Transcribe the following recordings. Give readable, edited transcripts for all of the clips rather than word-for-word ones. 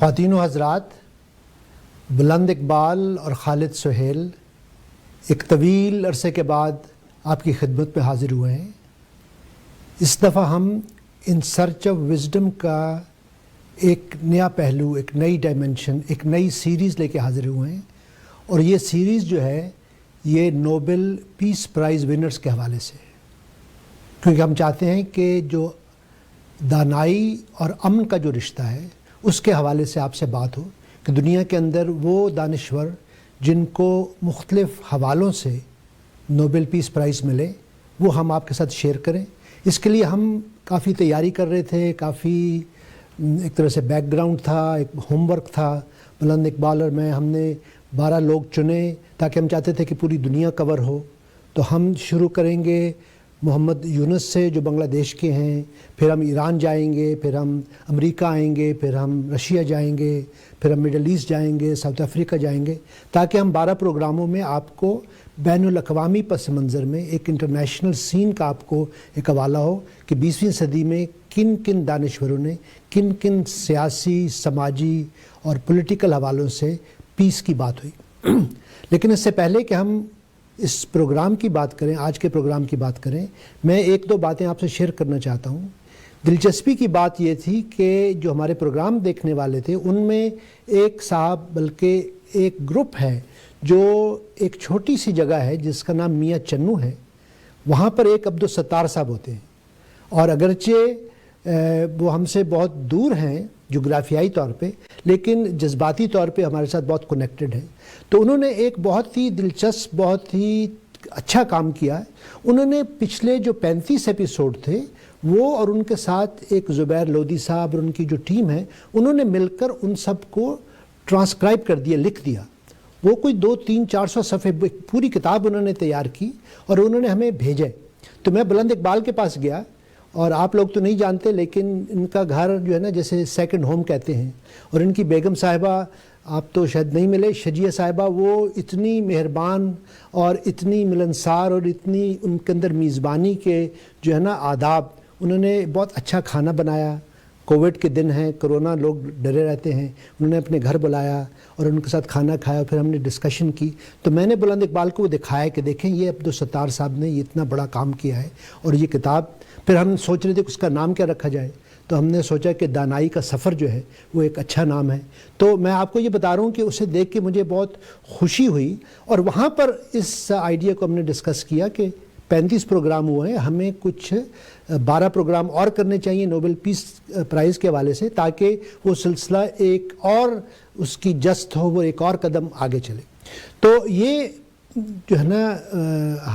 خواتین و حضرات، بلند اقبال اور خالد سہیل ایک طویل عرصے کے بعد آپ کی خدمت میں حاضر ہوئے ہیں۔ اس دفعہ ہم ان سرچ آف وزڈم کا ایک نیا پہلو، ایک نئی ڈائمنشن، ایک نئی سیریز لے کے حاضر ہوئے ہیں، اور یہ سیریز جو ہے یہ نوبل پیس پرائز ونرز کے حوالے سے ہے، کیونکہ ہم چاہتے ہیں کہ جو دانائی اور امن کا جو رشتہ ہے اس کے حوالے سے آپ سے بات ہو کہ دنیا کے اندر وہ دانشور جن کو مختلف حوالوں سے نوبل پیس پرائز ملے وہ ہم آپ کے ساتھ شیئر کریں۔ اس کے لیے ہم کافی تیاری کر رہے تھے، کافی ایک طرح سے بیک گراؤنڈ تھا، ایک ہوم ورک تھا۔ بلند اقبال اور میں، ہم نے 12 لوگ چنے تاکہ ہم چاہتے تھے کہ پوری دنیا کور ہو۔ تو ہم شروع کریں گے محمد یونس سے جو بنگلہ دیش کے ہیں، پھر ہم ایران جائیں گے، پھر ہم امریکہ آئیں گے، پھر ہم رشیا جائیں گے، پھر ہم مڈل ایسٹ جائیں گے، ساؤتھ افریقہ جائیں گے، تاکہ ہم 12 پروگراموں میں آپ کو بین الاقوامی پس منظر میں ایک انٹرنیشنل سین کا آپ کو ایک حوالہ ہو کہ 20ویں صدی میں کن کن دانشوروں نے کن کن سیاسی، سماجی اور پولیٹیکل حوالوں سے پیس کی بات ہوئی۔ لیکن اس سے پہلے کہ ہم اس پروگرام کی بات کریں، آج کے پروگرام کی بات کریں، میں ایک دو باتیں آپ سے شیئر کرنا چاہتا ہوں۔ دلچسپی کی بات یہ تھی کہ جو ہمارے پروگرام دیکھنے والے تھے ان میں ایک صاحب، بلکہ ایک گروپ ہے جو ایک چھوٹی سی جگہ ہے جس کا نام میاں چنو ہے، وہاں پر ایک عبدالستار صاحب ہوتے ہیں، اور اگرچہ وہ ہم سے بہت دور ہیں جغرافیائی طور پہ، لیکن جذباتی طور پہ ہمارے ساتھ بہت کنیکٹڈ ہیں۔ تو انہوں نے ایک بہت ہی دلچسپ، بہت ہی اچھا کام کیا ہے۔ انہوں نے پچھلے جو 35 ایپیسوڈ تھے وہ، اور ان کے ساتھ ایک زبیر لودھی صاحب اور ان کی جو ٹیم ہے، انہوں نے مل کر ان سب کو ٹرانسکرائب کر دیا، لکھ دیا۔ وہ کوئی 200-300-400 صفحے پوری کتاب انہوں نے تیار کی اور انہوں نے ہمیں بھیجے۔ تو میں بلند اقبال کے پاس گیا، اور آپ لوگ تو نہیں جانتے لیکن ان کا گھر جو ہے نا جیسے سیکنڈ ہوم کہتے ہیں، اور ان کی بیگم صاحبہ، آپ تو شاید نہیں ملے، شجیہ صاحبہ، وہ اتنی مہربان اور اتنی ملنسار اور اتنی ان کے اندر میزبانی کے جو ہے نا آداب، انہوں نے بہت اچھا کھانا بنایا۔ کووڈ کے دن ہیں، کرونا، لوگ ڈرے رہتے ہیں، انہوں نے اپنے گھر بلایا اور ان کے ساتھ کھانا کھایا، پھر ہم نے ڈسکشن کی۔ تو میں نے بلند اقبال کو دکھایا کہ دیکھیں یہ عبدالستار صاحب نے یہ اتنا بڑا کام کیا ہے، اور یہ کتاب، پھر ہم سوچ رہے تھے کہ اس کا نام کیا رکھا جائے، تو ہم نے سوچا کہ دانائی کا سفر جو ہے وہ ایک اچھا نام ہے۔ تو میں آپ کو یہ بتا رہا ہوں کہ اسے دیکھ کے مجھے بہت خوشی ہوئی، اور وہاں پر اس آئیڈیا کو ہم نے ڈسکس کیا کہ 35 پروگرام ہوئے ہیں، ہمیں کچھ 12 پروگرام اور کرنے چاہیے نوبل پیس پرائز کے حوالے سے، تاکہ وہ سلسلہ ایک اور اس کی جست ہو، وہ ایک اور قدم آگے چلے۔ تو یہ جو ہے نا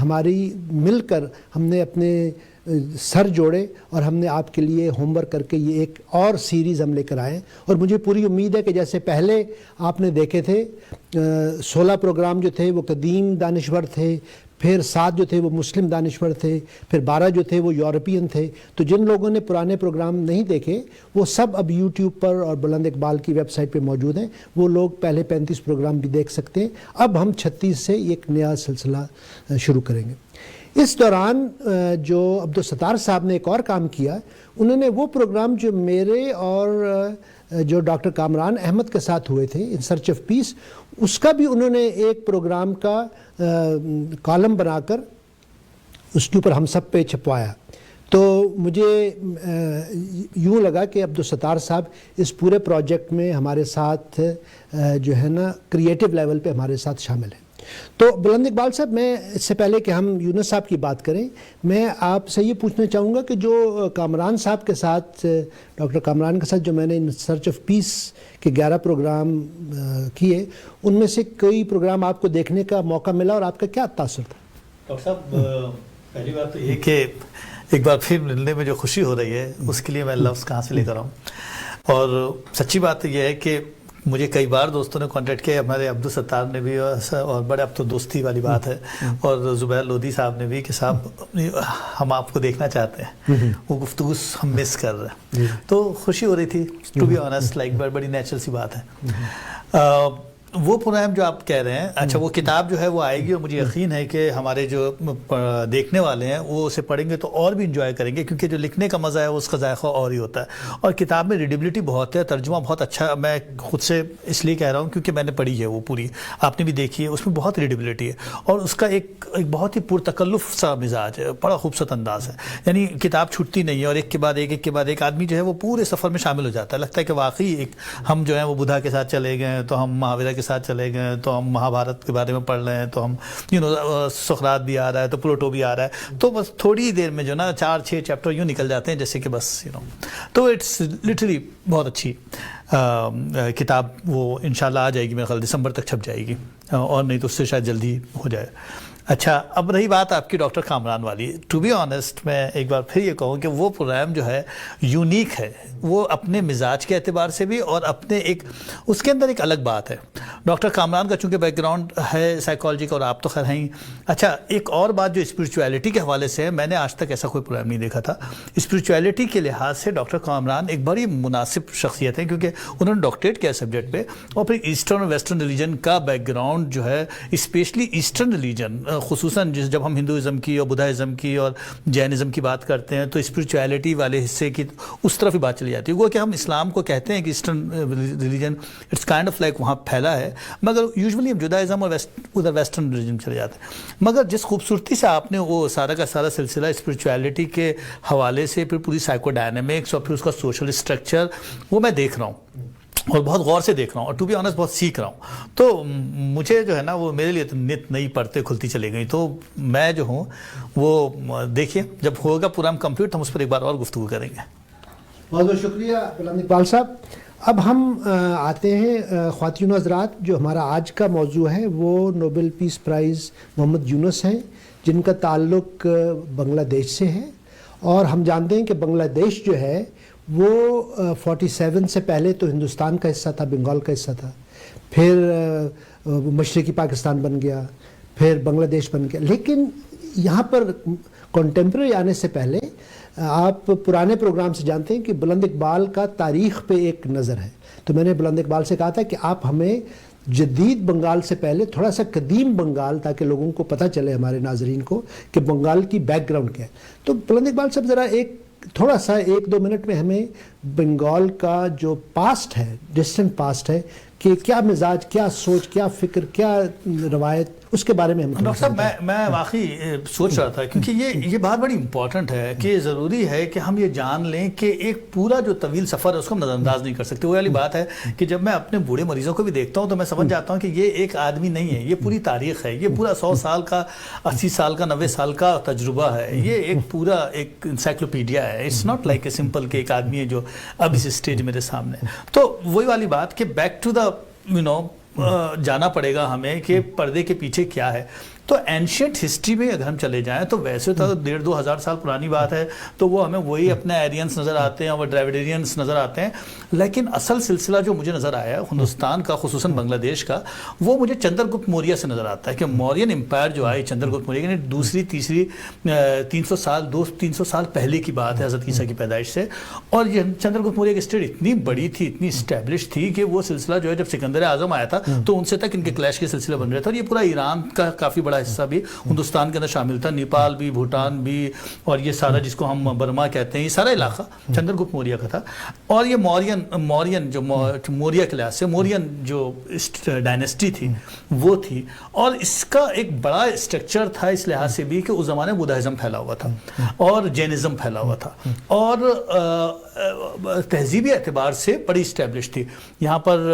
ہماری مل کر ہم نے اپنے سر جوڑے اور ہم نے آپ کے لیے ہوم ورک کر کے یہ ایک اور سیریز ہم لے کر آئے، اور مجھے پوری امید ہے کہ جیسے پہلے آپ نے دیکھے تھے 16 پروگرام جو تھے وہ قدیم دانشور تھے، پھر 7 جو تھے وہ مسلم دانشور تھے، پھر 12 جو تھے وہ یورپین تھے۔ تو جن لوگوں نے پرانے پروگرام نہیں دیکھے وہ سب اب یوٹیوب پر اور بلند اقبال کی ویب سائٹ پہ موجود ہیں، وہ لوگ پہلے 35 پروگرام بھی دیکھ سکتے ہیں۔ اب ہم 36 سے ایک نیا سلسلہ شروع کریں گے۔ اس دوران جو عبدالستار صاحب نے ایک اور کام کیا، انہوں نے وہ پروگرام جو میرے اور جو ڈاکٹر کامران احمد کے ساتھ ہوئے تھے ان سرچ آف پیس، اس کا بھی انہوں نے ایک پروگرام کا کالم بنا کر اس کے اوپر ہم سب پہ چھپوایا۔ تو مجھے یوں لگا کہ عبدالستار صاحب اس پورے پروجیکٹ میں ہمارے ساتھ جو ہے نا کریٹیو لیول پہ ہمارے ساتھ شامل ہیں۔ تو بلند اقبال صاحب، میں اس سے پہلے کہ ہم یونس صاحب کی بات کریں، میں آپ سے یہ پوچھنا چاہوں گا کہ جو کامران صاحب کے ساتھ، ڈاکٹر کامران کے ساتھ جو میں نے ان سرچ آف پیس کے 11 پروگرام کیے، ان میں سے کوئی پروگرام آپ کو دیکھنے کا موقع ملا اور آپ کا کیا تاثر تھا؟ ڈاکٹر صاحب، پہلی بات تو یہ کہ ایک بار پھر ملنے میں جو خوشی ہو رہی ہے اس کے لیے میں لفظ کہاں سے لے کر آؤں، اور سچی بات یہ ہے کہ مجھے کئی بار دوستوں نے کانٹیکٹ کیا، ہمارے عبدالستار نے بھی، اور بڑے اب تو دوستی والی بات ہے، اور زبیر لودھی صاحب نے بھی کہ صاحب ہم آپ کو دیکھنا چاہتے ہیں، وہ گفتگو ہم مس کر رہے ہیں۔ تو خوشی ہو رہی تھی، ٹو بی آنیسٹ، لائک بڑی نیچرل سی بات ہے۔ وہ پروگرام جو آپ کہہ رہے ہیں، اچھا وہ کتاب جو ہے وہ آئے گی، اور مجھے یقین ہے کہ ہمارے جو دیکھنے والے ہیں وہ اسے پڑھیں گے تو اور بھی انجوائے کریں گے، کیونکہ جو لکھنے کا مزہ ہے اس کا ذائقہ اور ہی ہوتا ہے، اور کتاب میں ریڈیبلٹی بہت ہے، ترجمہ بہت اچھا، میں خود سے اس لیے کہہ رہا ہوں کیونکہ میں نے پڑھی ہے وہ پوری، آپ نے بھی دیکھی ہے، اس میں بہت ریڈیبلٹی ہے، اور اس کا ایک بہت ہی پرتکلف سا مزاج ہے، بڑا خوبصورت انداز ہے، یعنی کتاب چھوٹتی نہیں ہے، اور ایک کے بعد ایک کے بعد ایک آدمی جو ہے وہ پورے سفر میں شامل ہو جاتا ہے، لگتا ہے کہ واقعی ایک ہم جو ہیں وہ بدھا کے ساتھ چلے گئے، تو ہم مہاویرا کے ساتھ چلے گئے، تو ہم مہا بھارت کے بارے میں پڑھ رہے ہیں، تو ہم سقراط بھی آ رہا ہے، تو پلوٹو بھی آ رہا ہے، تو بس تھوڑی دیر میں جو نا 4-6 چیپٹر یوں نکل جاتے ہیں جیسے کہ بس تو اٹس لٹرلی بہت اچھی کتاب، وہ انشاءاللہ آ جائے گی، میرے خیال دسمبر تک چھپ جائے گی، اور نہیں تو اس سے شاید جلدی ہو جائے۔ اچھا، اب رہی بات آپ کی ڈاکٹر کامران والی، ٹو بی آنیسٹ میں ایک بار پھر یہ کہوں کہ وہ پروگرام جو ہے یونیک ہے، وہ اپنے مزاج کے اعتبار سے بھی، اور اپنے ایک اس کے اندر ایک الگ بات ہے۔ ڈاکٹر کامران کا چونکہ بیک گراؤنڈ ہے سائیکالوجی کا، اور آپ تو خیر ہیں ہی۔ اچھا، ایک اور بات جو اسپرچویلٹی کے حوالے سے ہے، میں نے آج تک ایسا کوئی پروگرام نہیں دیکھا تھا، اسپرچویلٹی کے لحاظ سے ڈاکٹر کامران ایک بڑی مناسب شخصیت ہے، کیونکہ انہوں نے ڈاکٹریٹ کیا سبجیکٹ پہ، اور پھر ایسٹرن اور ویسٹرن ریلیجن کا بیک گراؤنڈ جو ہے، اسپیشلی ایسٹرن ریلیجن، خصوصاً جب ہم ہندوازم کی اور بدھائزم کی اور جینزم کی بات کرتے ہیں تو اسپرچویلٹی والے حصے کی اس طرف ہی بات چلی جاتی ہے، وہ کہ ہم اسلام کو کہتے ہیں کہ eastern religion it's kind of like وہاں پھیلا ہے، مگر یوزولی ہم جدائزم اور ادھر ویسٹرن ریلیجن چلے جاتے ہیں، مگر جس خوبصورتی سے آپ نے وہ سارا کا سارا سلسلہ اسپرچویلٹی کے حوالے سے، پھر پوری سائیکو ڈائنامکس اور پھر اس کا سوشل اسٹرکچر، وہ میں دیکھ رہا ہوں اور بہت غور سے دیکھ رہا ہوں، اور ٹو بی آنیسٹ بہت سیکھ رہا ہوں، تو مجھے جو ہے نا وہ میرے لیے تو نت نئی پرتیں کھلتی چلی گئی، تو میں جو ہوں وہ دیکھیے جب ہوگا پروگرام کمپلیٹ ہم اس پر ایک بار اور گفتگو کریں گے۔ بہت بہت شکریہ بلند اقبال صاحب۔ اب ہم آتے ہیں خواتین و حضرات، جو ہمارا آج کا موضوع ہے وہ نوبل پیس پرائز محمد یونس ہیں، جن کا تعلق بنگلہ دیش سے ہے، اور ہم جانتے ہیں کہ بنگلہ دیش جو ہے وہ 47 سے پہلے تو ہندوستان کا حصہ تھا، بنگال کا حصہ تھا، پھر مشرقی پاکستان بن گیا، پھر بنگلہ دیش بن گیا، لیکن یہاں پر کنٹمپریری آنے سے پہلے آپ پرانے پروگرام سے جانتے ہیں کہ بلند اقبال کا تاریخ پہ ایک نظر ہے، تو میں نے بلند اقبال سے کہا تھا کہ آپ ہمیں جدید بنگال سے پہلے تھوڑا سا قدیم بنگال، تاکہ لوگوں کو پتہ چلے، ہمارے ناظرین کو، کہ بنگال کی بیک گراؤنڈ کیا ہے۔ تو بلند اقبال صاحب ذرا ایک تھوڑا سا 1-2 منٹ میں ہمیں بنگال کا جو پاسٹ ہے، ڈسٹنٹ پاسٹ ہے، کہ کیا مزاج، کیا سوچ، کیا فکر، کیا روایت، اس کے بارے میں ہم ڈاکٹر صاحب میں واقعی سوچ رہا تھا، کیونکہ یہ بات بڑی امپورٹنٹ ہے کہ ضروری ہے کہ ہم یہ جان لیں کہ ایک پورا جو طویل سفر ہے اس کو ہم نظر انداز نہیں کر سکتے۔ وہ والی بات ہے کہ جب میں اپنے بوڑھے مریضوں کو بھی دیکھتا ہوں تو میں سمجھ جاتا ہوں کہ یہ ایک آدمی نہیں ہے، یہ پوری تاریخ ہے، یہ پورا 100 سال کا، 80 سال کا، 90 سال کا تجربہ ہے، یہ ایک پورا ایک انسائکلوپیڈیا ہے، it's not like a simple کہ ایک آدمی ہے جو اب اس اسٹیج میرے سامنے۔ تو وہی والی بات کہ بیک ٹو دا جانا پڑے گا ہمیں کہ پردے کے پیچھے کیا ہے۔ تو اینشینٹ ہسٹری میں اگر ہم چلے جائیں تو ویسے تو 1,500-2 ہزار سال پرانی بات ہے، تو وہ ہمیں وہی اپنے ایرینس نظر آتے ہیں، وہ ڈراویڈینس نظر آتے ہیں، لیکن اصل سلسلہ جو مجھے نظر آیا ہندوستان کا، خصوصاً بنگلہ دیش کا، وہ مجھے چندر گپت موریہ سے نظر آتا ہے، کہ موریان امپائر جو آئی چندر گپت موریہ، یعنی دوسری تیسری 300 سال پہلے کی بات ہے حضرت عیسیٰ کی پیدائش سے، اور یہ چندر گپت موریہ کی اسٹیٹ اتنی بڑی تھی، اتنی اسٹیبلش تھی کہ وہ سلسلہ جو ہے جب سکندر اعظم آیا تھا تو ان سے تک ان کے کلیش کے سلسلے بن رہے تھے، اور یہ پورا ایران کا کافی بڑا حصہ بھی ہندوستان کے اندر شامل تھا، نیپال بھی، بھوٹان بھی، اور یہ سارا جس کو ہم برما کہتے ہیں، یہ سارا علاقہ چندر گپت موریہ کا تھا۔ اور یہ مورین جو موریہ کے لحاظ سے مورین جو ڈائنیسٹی تھی وہ تھی، اور اس کا ایک بڑا اسٹرکچر تھا اس لحاظ سے بھی کہ اس زمانے میں بدھائزم پھیلا ہوا تھا اور جینزم پھیلا ہوا تھا، اور تہذیبی اعتبار سے بڑی اسٹیبلش تھی یہاں پر،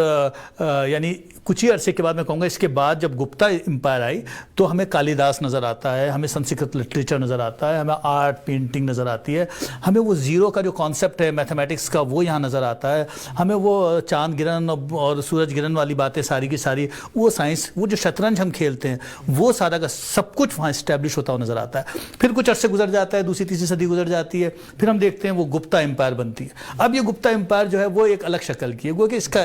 یعنی کچھ ہی عرصے کے بعد میں کہوں گا، اس کے بعد جب گپتا امپائر آئی تو ہمیں کالیداس نظر آتا ہے، ہمیں سنسکرت لٹریچر نظر آتا ہے، ہمیں آرٹ پینٹنگ نظر آتی ہے، ہمیں وہ زیرو کا جو کانسیپٹ ہے میتھمیٹکس کا وہ یہاں نظر آتا ہے، ہمیں وہ چاند گرہن اور سورج گرہن والی باتیں ساری کی ساری، وہ سائنس، وہ جو شطرنج ہم کھیلتے ہیں وہ سارا کا سب کچھ وہاں اسٹیبلش ہوتا ہوا نظر آتا ہے۔ پھر کچھ عرصے گزر جاتا ہے، دوسری تیسری صدی گزر جاتی ہے، پھر ہم دیکھتے ہیں وہ گپتا امپائر بنتی ہے۔ اب یہ گپتا امپائر جو ہے وہ ایک الگ شکل کی ہے، وہ کہ اس کا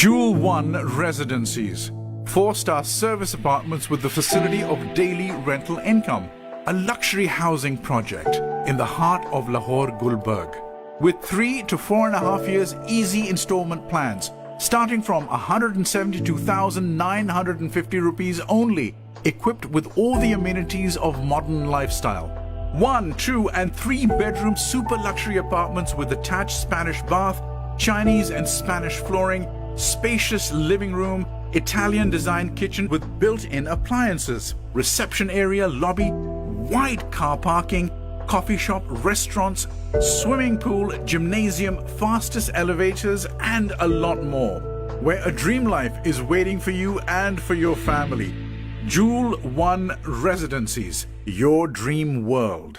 Jewel One Residencies, 4-star service apartments with the facility of daily rental income, a luxury housing project in the heart of Lahore, Gulberg, with 3 to 4.5 years easy installment plans, starting from 172,950 rupees only, equipped with all the amenities of modern lifestyle. 1, 2 and 3 bedroom super luxury apartments with attached Spanish bath, Chinese and Spanish flooring, spacious living room, Italian designed kitchen with built-in appliances, reception area, lobby, wide car parking, coffee shop, restaurants, swimming pool, gymnasium, fastest elevators, and a lot more, where a dream life is waiting for you and for your family. Jewel One Residencies, your dream world.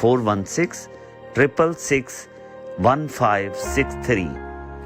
416-666-1563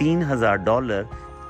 $3,000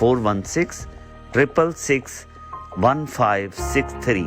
416-666-1563।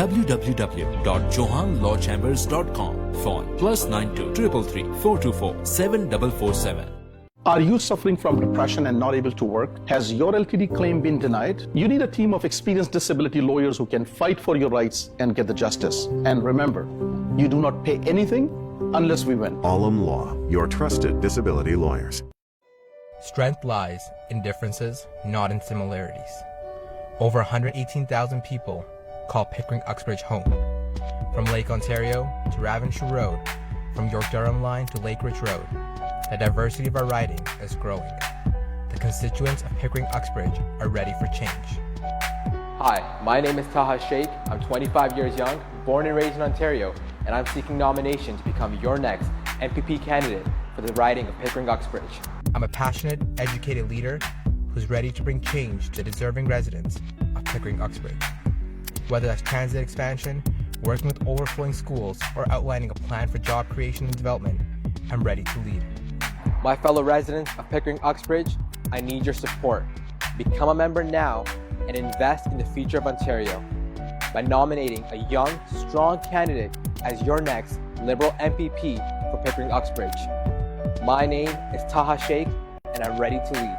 www.chauhanlawchambers.com, phone +92 333 424 7447. Are you suffering from depression and not able to work? Has your LTD claim been denied? You need a team of experienced disability lawyers who can fight for your rights and get the justice. And remember, you do not pay anything unless we win. Alam Law, your trusted disability lawyers. Strength lies in differences, not in similarities. Over 118,000 people call Pickering Uxbridge home. From Lake Ontario to Ravenshaw Road, from York Durham Line to Lake Ridge Road, the diversity of our riding is growing. The constituents of Pickering Uxbridge are ready for change. Hi, my name is Taha Sheikh. I'm 25 years young, born and raised in Ontario, and I'm seeking nomination to become your next MPP candidate for the riding of Pickering Uxbridge. I'm a passionate, educated leader who's ready to bring change to the deserving residents of Pickering Uxbridge. Whether that's transit expansion, working with overflowing schools, or outlining a plan for job creation and development, I'm ready to lead. My fellow residents of Pickering Uxbridge, I need your support. Become a member now and invest in the future of Ontario by nominating a young, strong candidate as your next Liberal MPP for Pickering Uxbridge. My name is Taha Sheikh, and I'm ready to lead.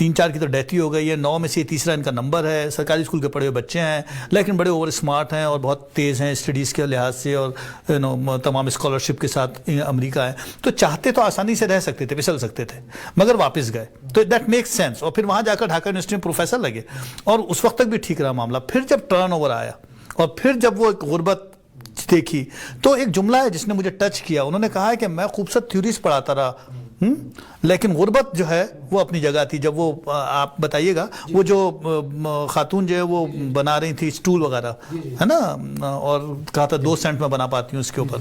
3-4 کی تو death he ہو گئی ہے, 9 میں سے تیسرا ان کا number ہے. سرکاری اسکول کے پڑھے ہوئے بچے ہیں لیکن بڑے اوور اسمارٹ ہیں اور بہت تیز ہیں اسٹڈیز کے لحاظ سے, اور تمام اسکالرشپ کے ساتھ امریکہ ہے. تو چاہتے تو آسانی سے رہ سکتے تھے, پھسل سکتے تھے, مگر واپس گئے. تو دیٹ میکس سینس. اور پھر وہاں جا کر ڈھاکہ یونیورسٹی میں پروفیسر لگے اور اس وقت تک بھی ٹھیک رہا معاملہ. پھر جب ٹرن اوور آیا اور پھر جب وہ غربت دیکھی تو ایک جملہ ہے جس نے مجھے ٹچ کیا. انہوں نے کہا ہے کہ میں خوبصورت تھیوریز پڑھاتا رہا لیکن غربت جو ہے وہ اپنی جگہ تھی. جب وہ آپ بتائیے گا وہ جو خاتون جو ہے وہ بنا رہی تھی اسٹول وغیرہ ہے نا, اور کہا تھا 2 سینٹ میں بنا پاتی ہوں اس کے اوپر.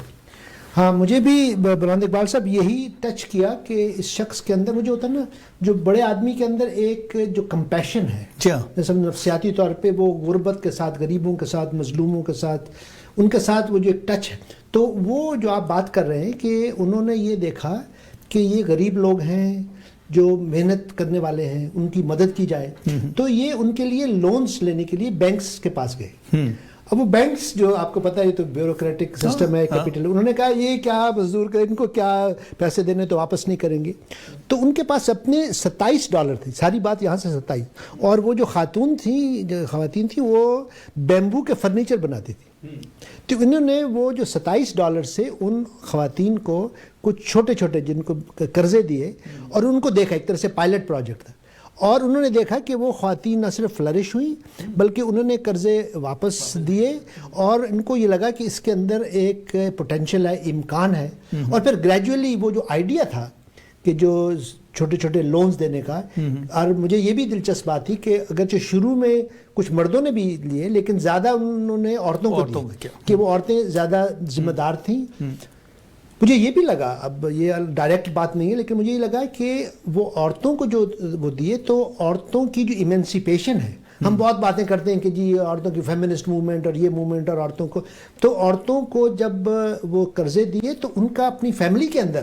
ہاں مجھے بھی بلند اقبال صاحب یہی ٹچ کیا کہ اس شخص کے اندر مجھے ہوتا ہے نا, جو بڑے آدمی کے اندر ایک جو کمپیشن ہے, جیسے نفسیاتی طور پہ وہ غربت کے ساتھ, غریبوں کے ساتھ, مظلوموں کے ساتھ, ان کے ساتھ وہ جو ایک ٹچ ہے. تو وہ جو آپ بات کر رہے ہیں کہ انہوں نے یہ دیکھا کہ یہ غریب لوگ ہیں جو محنت کرنے والے ہیں, ان کی مدد کی جائے. تو یہ ان کے لیے لونز لینے کے لیے بینکس کے پاس گئے. اب وہ بینکس جو آپ کو پتہ ہے تو بیوروکریٹک سسٹم ہے, کیپٹل. انہوں نے کہا یہ کیا مزدور کریں, ان کو کیا پیسے دینے تو واپس نہیں کریں گے. تو ان کے پاس اپنے $27 تھے, ساری بات یہاں سے 27. اور وہ جو خواتین تھیں وہ بیمبو کے فرنیچر بناتی تھی. تو انہوں نے وہ جو $27 سے ان خواتین کو کچھ چھوٹے چھوٹے جن کو قرضے دیے اور ان کو دیکھا, ایک طرح سے پائلٹ پروجیکٹ تھا. اور انہوں نے دیکھا کہ وہ خواتین نہ صرف فلرش ہوئیں بلکہ انہوں نے قرضے واپس دیے اور ان کو یہ لگا کہ اس کے اندر ایک پوٹینشیل ہے, امکان ہے. اور پھر گریجولی وہ جو آئیڈیا تھا کہ جو چھوٹے چھوٹے لونز دینے کا, اور مجھے یہ بھی دلچسپ بات تھی کہ اگرچہ شروع میں کچھ مردوں نے بھی لیے لیکن زیادہ انہوں نے عورتوں کو دیے کہ وہ عورتیں زیادہ ذمہ دار تھیں. مجھے یہ بھی لگا, اب یہ ڈائریکٹ بات نہیں ہے لیکن مجھے یہ لگا کہ وہ عورتوں کو جو وہ دیے تو عورتوں کی جو ایمنسیپیشن ہے, ہم بہت باتیں کرتے ہیں کہ جی عورتوں کی فیمنسٹ موومنٹ اور یہ موومنٹ اور عورتوں کو, تو عورتوں کو جب وہ قرضے دیے تو ان کا اپنی فیملی کے اندر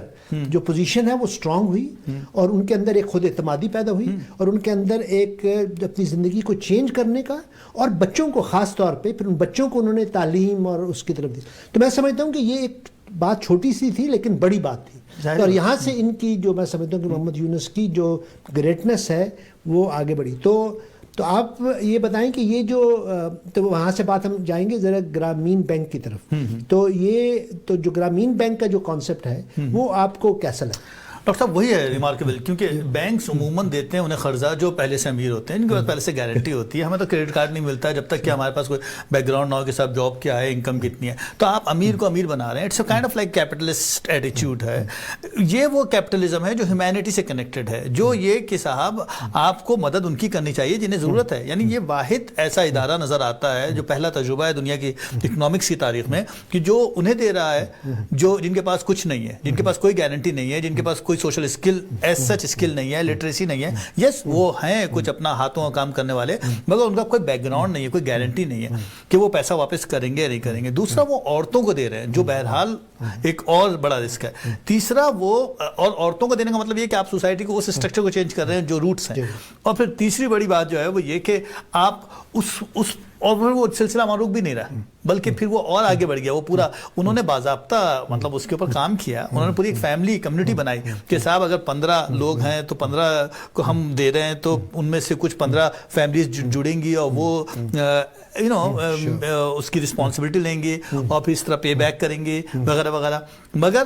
جو پوزیشن ہے وہ اسٹرانگ ہوئی اور ان کے اندر ایک خود اعتمادی پیدا ہوئی اور ان کے اندر ایک اپنی زندگی کو چینج کرنے کا, اور بچوں کو خاص طور پہ پھر ان بچوں کو انہوں نے تعلیم اور اس کی طرف دی. تو میں سمجھتا ہوں کہ یہ ایک بات چھوٹی سی تھی لیکن بڑی بات تھی, اور یہاں سے ان کی جو میں سمجھتا ہوں کہ محمد یونس کی جو گریٹنس ہے وہ آگے بڑھی. تو آپ یہ بتائیں کہ یہ جو, تو وہاں سے بات ہم جائیں گے ذرا گرامین بینک کی طرف. تو جو گرامین بینک کا جو کانسیپٹ ہے وہ آپ کو کیسا لگا؟ ڈاکٹر صاحب وہی ہے ریمارکیبل, کیونکہ بینکس عموماً دیتے ہیں انہیں قرضہ جو پہلے سے امیر ہوتے ہیں, ان کے پاس پہلے سے گارنٹی ہوتی ہے. ہمیں تو کریڈٹ کارڈ نہیں ملتا ہے جب تک کہ ہمارے پاس کوئی بیک گراؤنڈ نہ ہو کہ صاحب جاب کیا ہے, انکم کتنی ہے. تو آپ امیر کو امیر بنا رہے ہیں. It's a kind of like capitalist ایٹیچیوڈ ہے. یہ وہ کیپٹلزم ہے جو ہیومینٹی سے کنیکٹڈ ہے, جو یہ کہ صاحب آپ کو مدد ان کی کرنی چاہیے جنہیں ضرورت ہے. یعنی یہ واحد ایسا ادارہ نظر آتا ہے جو پہلا تجربہ ہے دنیا کی اکنامکس کی تاریخ میں کہ جو انہیں دے رہا ہے جو جن کے پاس کچھ نہیں ہے, جن کے پاس کوئی گارنٹی نہیں ہے, جن کے پاس کوئی social skill as such skill نہیں ہے, لٹریسی نہیں ہے. یس وہ ہیں کچھ اپنا ہاتھوں کا کام کرنے والے, مگر ان کا کوئی بیک گراؤنڈ نہیں ہے, کوئی گارنٹی نہیں ہے کہ وہ پیسہ واپس کریں گے یا نہیں کریں گے. دوسرا وہ عورتوں کو دے رہے ہیں جو بہرحال ایک اور بڑا رسک ہے. تیسرا وہ, اور عورتوں کو دینے کا مطلب یہ کہ آپ سوسائٹی کو اس اسٹرکچر کو چینج کر رہے ہیں جو روٹس ہیں. اور پھر تیسری بڑی بات جو ہے وہ یہ کہ آپ اس اور وہ سلسلہ معروف بھی نہیں رہا بلکہ پھر وہ اور آگے بڑھ گیا. وہ پورا انہوں نے باضابطہ مطلب اس کے اوپر کام کیا. انہوں نے پوری ایک فیملی کمیونٹی بنائی کہ صاحب اگر 15 لوگ ہیں تو 15 کو ہم دے رہے ہیں تو ان میں سے کچھ 15 فیملیز جڑیں گی اور وہ اس کی رسپانسبلٹی لیں گے اور پھر اس طرح پے بیک کریں گے وغیرہ وغیرہ. مگر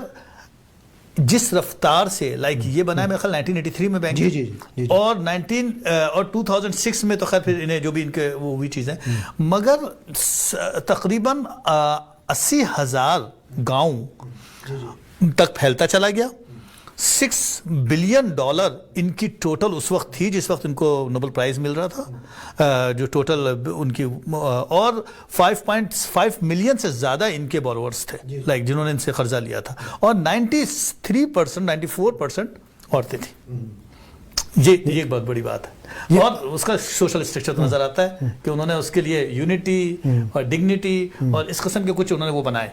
جس رفتار سے لائک یہ بنا ہے میرے خیال 1983 میں بینک اور 2006 میں تو خیر پھر انہیں جو بھی ان کے وہ ہوئی چیزیں, مگر تقریباً 80,000 گاؤں تک پھیلتا چلا گیا. $6 بلین ان کی ٹوٹل اس وقت تھی جس وقت ان کو نوبل پرائز مل رہا تھا, جو ٹوٹل ان کی, اور 5.5 ملین سے زیادہ ان کے بورورز تھے لائک جنہوں نے ان سے قرضہ لیا تھا, اور 94% عورتیں تھیں. یہ ایک بہت بڑی بات ہے. اور اس کا سوشل اسٹرکچر نظر آتا ہے کہ انہوں نے اس کے لیے یونٹی اور ڈگنیٹی اور اس قسم کے کچھ انہوں نے وہ بنائے.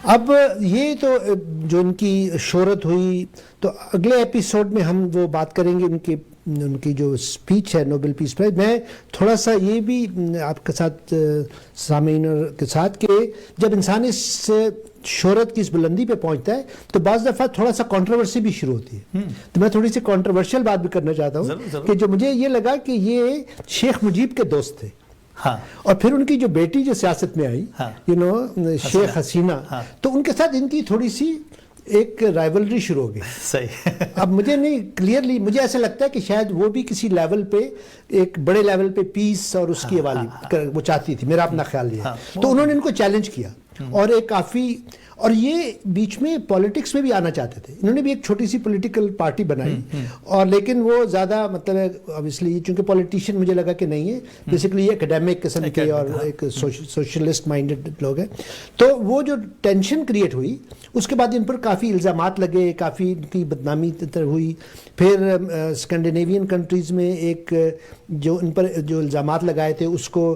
اب یہ تو جو ان کی شہرت ہوئی, تو اگلے ایپیسوڈ میں ہم وہ بات کریں گے ان کے ان کی جو اسپیچ ہے نوبل پیس پرائز، میں تھوڑا سا یہ بھی آپ کے ساتھ سامعین کے ساتھ کہ جب انسان اس شہرت کی اس بلندی پہ پہنچتا ہے تو بعض دفعہ تھوڑا سا کنٹروورسی بھی شروع ہوتی ہے. تو میں تھوڑی سی کنٹروورشل بات بھی کرنا چاہتا ہوں کہ جو مجھے یہ لگا کہ یہ شیخ مجیب کے دوست تھے، اور پھر ان کی جو بیٹی جو سیاست میں آئی شیخ حسینہ، تو ان کے ساتھ ان کی تھوڑی سی ایک رائیولری شروع ہو گئی. صحیح. اب مجھے نہیں کلیئرلی، مجھے ایسا لگتا ہے کہ شاید وہ بھی کسی لیول پہ، ایک بڑے لیول پہ پیس اور اس کی حوالی وہ چاہتی تھی، میرا اپنا خیال یہ ہے. تو انہوں نے ان کو چیلنج کیا اور ایک کافی، اور یہ بیچ میں پولیٹکس میں بھی آنا چاہتے تھے. انہوں نے بھی ایک چھوٹی سی پولیٹیکل پارٹی بنائی، اور لیکن وہ زیادہ مطلب obviously چونکہ پولیٹیشین مجھے لگا کہ نہیں ہے، بیسیکلی یہ اکیڈیمک قسم کے اور ایک سوشلسٹ مائنڈڈ لوگ ہیں. تو وہ جو ٹینشن کریٹ ہوئی، اس کے بعد ان پر کافی الزامات لگے، کافی ان کی بدنامی ہوئی. پھر اسکینڈینیوین کنٹریز میں ایک جو ان پر جو الزامات لگائے تھے اس کو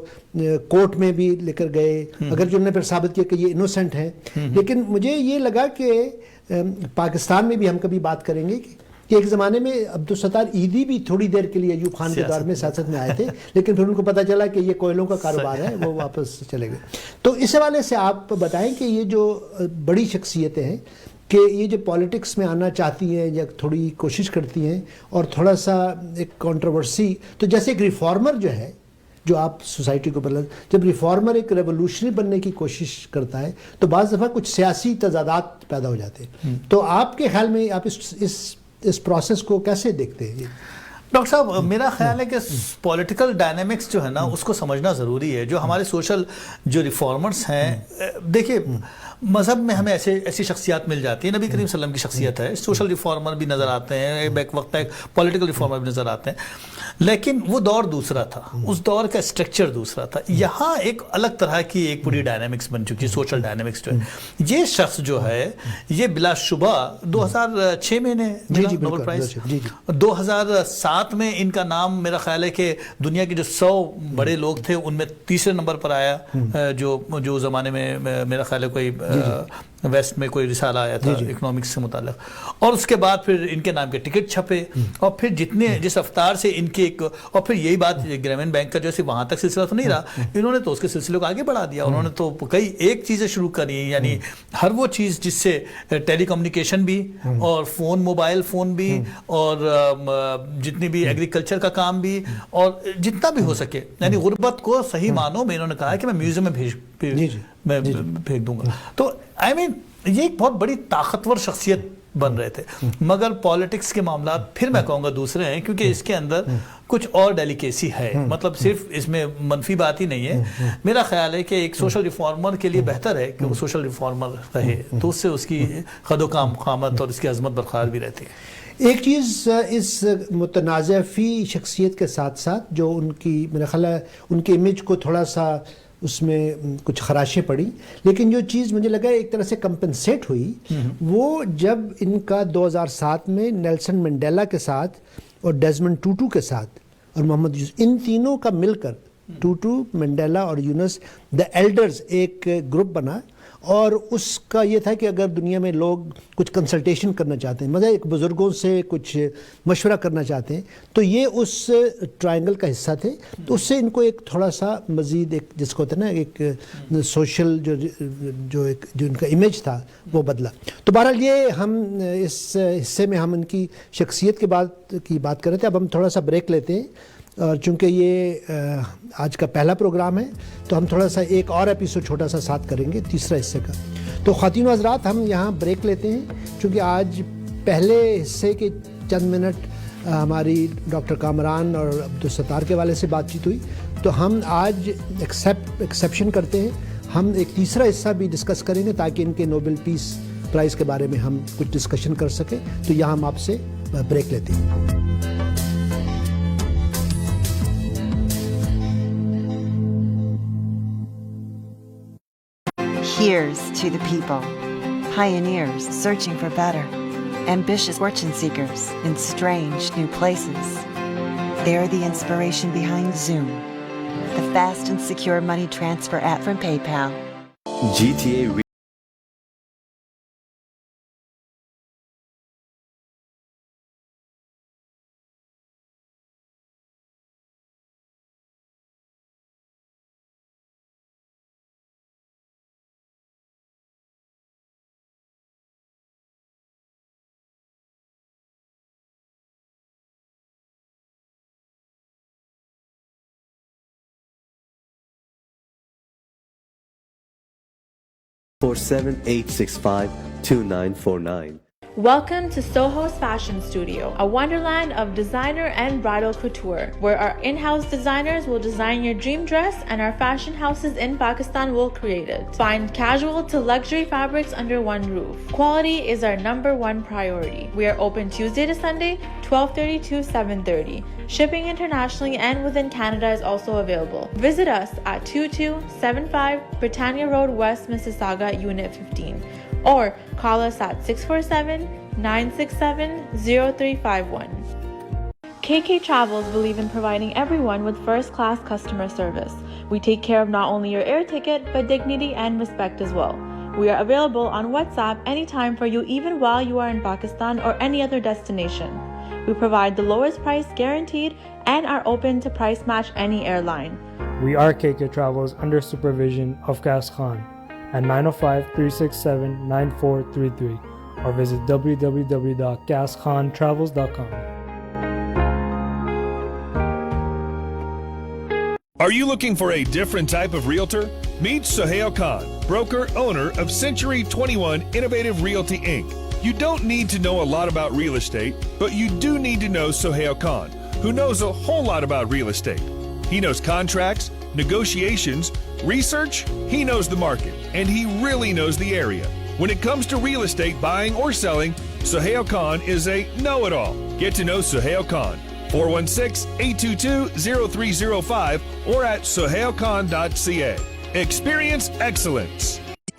کورٹ میں بھی لے کر گئے، اگر جو انہوں نے پھر ثابت کیا کہ یہ انوسنٹ ہیں. لیکن مجھے یہ لگا کہ پاکستان میں بھی ہم کبھی بات کریں گے کہ ایک زمانے میں عبدالستار ایدھی بھی تھوڑی دیر کے لیے ایوب خان کے دور میں سیاست میں آئے تھے، لیکن پھر ان کو پتہ چلا کہ یہ کوئلوں کا کاروبار ہے، وہ واپس چلے گئے. تو اس حوالے سے آپ بتائیں کہ یہ جو بڑی شخصیتیں ہیں کہ یہ جو پولیٹکس میں آنا چاہتی ہیں یا تھوڑی کوشش کرتی ہیں اور تھوڑا سا ایک کنٹروورسی، تو جیسے ایک ریفارمر جو ہے جو آپ سوسائٹی کو بدل، جب ریفارمر ایک ریولوشنری بننے کی کوشش کرتا ہے تو بعض دفعہ کچھ سیاسی تضادات پیدا ہو جاتے ہیں. تو آپ کے خیال میں آپ اس پروسیس کو کیسے دیکھتے ہیں؟ ڈاکٹر صاحب میرا خیال ہے کہ پولیٹیکل ڈائنامکس جو ہے نا اس کو سمجھنا ضروری ہے. جو ہمارے سوشل جو ریفارمرز ہیں، دیکھیے مذہب میں ہمیں ایسی شخصیات مل جاتی ہیں. نبی کریم صلی اللہ علیہ وسلم کی شخصیت ہے، سوشل ریفارمر بھی نظر آتے ہیں، ایک وقت ایک پولیٹیکل ریفارمر بھی نظر آتے ہیں، لیکن وہ دور دوسرا تھا، اس دور کا اسٹرکچر دوسرا تھا. یہاں ایک الگ طرح کی ایک پوری ڈائنامکس بن چکی ہے، سوشل ڈائنامکس جو ہے. یہ شخص جو ہے یہ بلا شبہ 2006 میں نے نوبل پرائز، 2007 میں ان کا نام میرا خیال ہے کہ دنیا کے جو 100 بڑے لوگ تھے ان میں تیسرے نمبر پر آیا، جو زمانے میں میرا خیال ہے کوئی ویسٹ میں کوئی رسالہ آیا تھا اکنامکس سے متعلق. اور اس کے بعد پھر ان کے نام کے ٹکٹ چھپے، اور پھر جس رفتار سے ان کے اور پھر یہی بات گرامین بینک کا جیسے وہاں تک سلسلہ تو نہیں رہا، انہوں نے تو اس کے سلسلے کو آگے بڑھا دیا. انہوں نے تو کئی ایک چیزیں شروع کری، یعنی ہر وہ چیز جس سے ٹیلی کمیونیکیشن بھی اور موبائل فون بھی اور جتنی بھی ایگریکلچر کا کام بھی اور جتنا بھی ہو سکے، یعنی غربت کو صحیح معنوں میں انہوں نے کہا کہ میں میوزیم میں پھینک دوں گا. تو آئی مین یہ ایک بہت بڑی طاقتور شخصیت بن رہے تھے. مگر پالیٹکس کے معاملات پھر میں کہوں گا دوسرے ہیں، کیونکہ اس کے اندر کچھ اور ڈیلیکیسی ہے. مطلب صرف اس میں منفی بات ہی نہیں ہے. میرا خیال ہے کہ ایک سوشل ریفارمر کے لیے بہتر ہے کہ وہ سوشل ریفارمر رہے، تو اس سے اس کی خد و قامت اور اس کی عظمت برقرار بھی رہتی ہے. ایک چیز اس متنازع فی شخصیت کے ساتھ ساتھ جو ان کی میرا خیال ہے ان کے امیج کو تھوڑا سا اس میں کچھ خراشیں پڑی، لیکن جو چیز مجھے لگا ایک طرح سے کمپنسیٹ ہوئی وہ جب ان کا 2007 میں نیلسن منڈیلا کے ساتھ اور ڈیزمنڈ ٹوٹو کے ساتھ اور محمد یوسف، ان تینوں کا مل کر ٹوٹو، منڈیلا اور یونس دا ایلڈرز ایک گروپ بنا. اور اس کا یہ تھا کہ اگر دنیا میں لوگ کچھ کنسلٹیشن کرنا چاہتے ہیں، مطلب ایک بزرگوں سے کچھ مشورہ کرنا چاہتے ہیں، تو یہ اس ٹرائنگل کا حصہ تھے. تو اس سے ان کو ایک تھوڑا سا مزید ایک جس کو ہوتا ہے نا ایک سوشل جو ان کا امیج تھا وہ بدلا. تو بہرحال یہ ہم اس حصے میں ہم ان کی شخصیت کی بات کر رہے تھے. اب ہم تھوڑا سا بریک لیتے ہیں، اور چونکہ یہ آج کا پہلا پروگرام ہے تو ہم تھوڑا سا ایک اور ایپیسوڈ چھوٹا سا ساتھ کریں گے تیسرا حصے کا. تو خواتین و حضرات ہم یہاں بریک لیتے ہیں، چونکہ آج پہلے حصے کے چند منٹ ہماری ڈاکٹر کامران اور عبدالستار کے والے سے بات چیت ہوئی، تو ہم آج ایکسیپشن کرتے ہیں، ہم ایک تیسرا حصہ بھی ڈسکس کریں گے تاکہ ان کے نوبل پیس پرائز کے بارے میں ہم کچھ ڈسکشن کر سکیں. تو یہاں ہم آپ سے بریک لیتے ہیں. Here's to the people, pioneers searching for better, ambitious fortune seekers in strange new places. They're the inspiration behind Zoom, the fast and secure money transfer app from PayPal. GTA 47-865-2949. Welcome to Soho's Fashion Studio, a wonderland of designer and bridal couture, where our in-house designers will design your dream dress and our fashion houses in Pakistan will create it. Find casual to luxury fabrics under one roof. Quality is our #1 priority. We are open Tuesday to Sunday, 12:30 to 7:30. Shipping internationally and within Canada is also available. Visit us at 2275 Britannia Road, West Mississauga, Unit 15. Or call us at 647-967-0351. KK Travels believe in providing everyone with first-class customer service. We take care of not only your air ticket, but dignity and respect as well. We are available on WhatsApp anytime for you, even while you are in Pakistan or any other destination. We provide the lowest price guaranteed and are open to price match any airline. We are KK Travels under supervision of Qais Khan at 905-367-9433 or visit www.qaiskhan.travels.com. Are you looking for a different type of realtor? Meet Sohail Khan, broker owner of Century 21 Innovative Realty Inc. You don't need to know a lot about real estate, but you do need to know Sohail Khan, who knows a whole lot about real estate. He knows contracts, negotiations, research, he knows the market, and he really knows the area. When it comes to real estate buying or selling, Sohail Khan is a know-it-all. Get to know Sohail Khan. 416-822-0305 or at sohailkhan.ca. Experience excellence.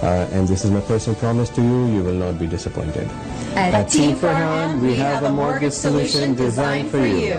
And this is my personal promise to you, you will not be disappointed. At Team Farhan, we have a mortgage solution designed for you.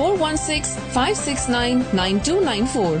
416-569-9294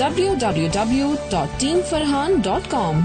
www.teamfarhan.com.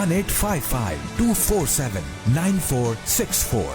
1855-247-9464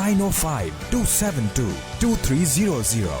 905-272-2300.